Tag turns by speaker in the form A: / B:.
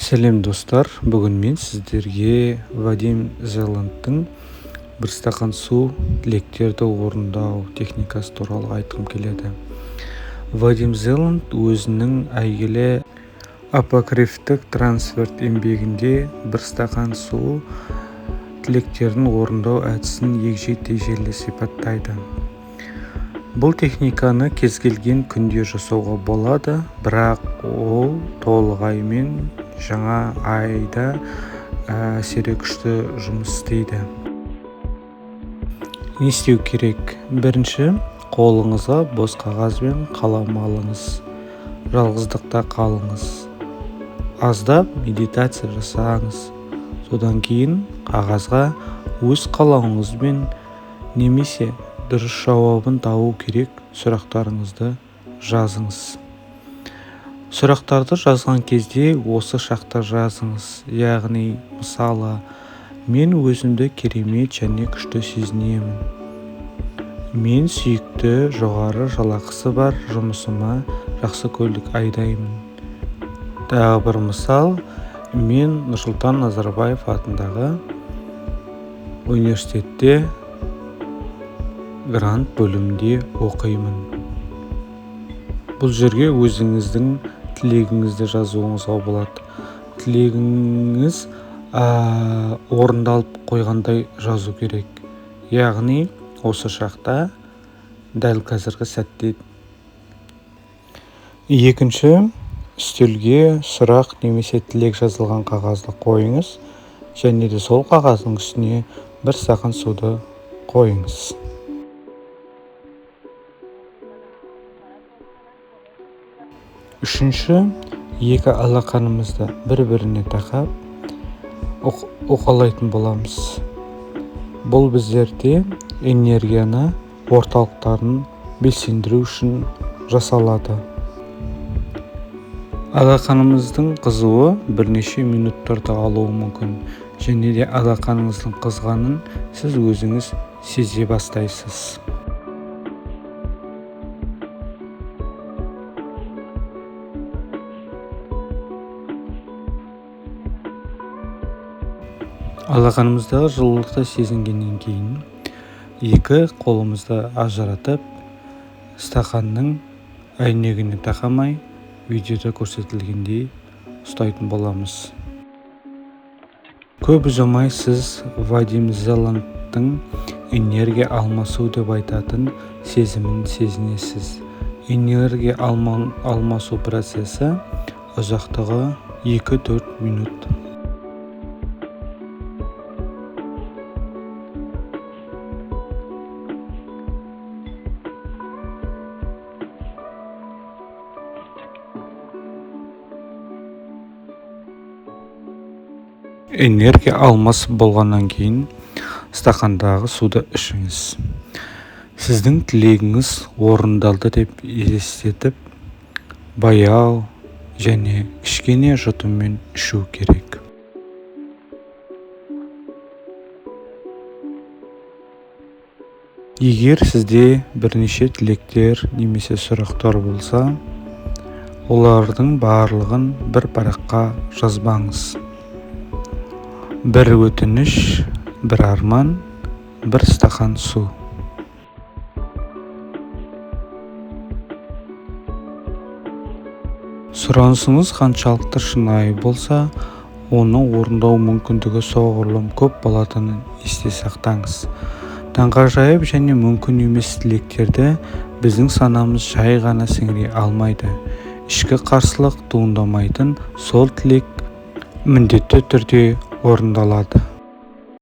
A: Сәлем достар, бүгін мен сіздерге Вадим Зеландтың бір стақан су тілектерді орындау техникасы туралы айтқым келеді. Вадим Зеланд өзінің әйгілі апокрифтік трансферт еңбегінде бір стақан су тілектерін орындау әдісін егжей-тегжейлі сипаттайды. Бұл техниканы кез келген күнде жасауға болады, бірақ ол толығаймен жаңа айда әсері күшті жұмыс істейді. Не істеу керек? Бірінші, қолыңызға бос қағаз бен қалам алыңыз. Жалғыздықта қалыңыз. Аздап медитация жасаңыз. Содан кейін қағазға өз қалауыңызбен немесе дұрыс жауабын табу керек сұрақтарыңызды жазыңыз. Сұрақтарды жазған кезде осы шақта жазыңыз. Яғни, мысалы, мен өзімді керемет және күшті сезінемін. Мен сүйікті жоғары жалақысы бар жұмысыма жақсы көлік айдаймын. Тағы бір мысал, мен Нұрсұлтан Назарбаев атындағы университетте грант бөлімінде оқимын. Бұл жерге өзіңіздің тілегіңізді жазуыңызға болады. Тілегіңіз орындалып қойғандай жазу керек. Яғни, осы шақта дәл қазіргі сәтте. Екінші, үстелге сұрақ немесе тілек жазылған қағазды қойыңыз, және де сол қағаздың үстіне бір стақан суды қойыңыз. Үшінші, екі алақанымызды бір-біріне тақап уқалайтын боламыз. Бұл біздерде энергияны орталықтарын белсендіру үшін жасалады. Алақанымыздың қызуы бірнеше минуттарды алуы мүмкін, және де алақаныңыздың қызғанын сіз өзіңіз сезе бастайсыз. Алақанымыздағы жылулықты сезінгеннен кейін екі қолымызды ажыратып, стақанның әйнегіне тақамай, видеода көрсетілгендей ұстайтын боламыз. Көп ұзамай сіз Вадим Зеландтың энергия алмасу деп айтатын сезімін сезінесіз. Энергия алмасу процесі ұзақтығы 2-4 минут. Энергия алмасып болғаннан кейін стақандағы суды ішіңіз. Сіздің тілегіңіз орындалды деп елестетіп, баяу және кішкене жұтыммен ішу керек. Егер сізде бірнеше тілектер немесе сұрақтар болса, олардың барлығын бір параққа жазбаңыз. Бір өтініш, бір арман, бір стақан су. Сұранысыңыз қаншалықты шынайы болса, оны орындау мүмкіндігі соғұрлым көп болатынын есте сақтаңыз. Таңғажайып және мүмкін емес тілектерді біздің санамыз жай ғана сіңіре алмайды. Ішкі қарсылық туындамайтын сол тілек міндетті түрде орындалады.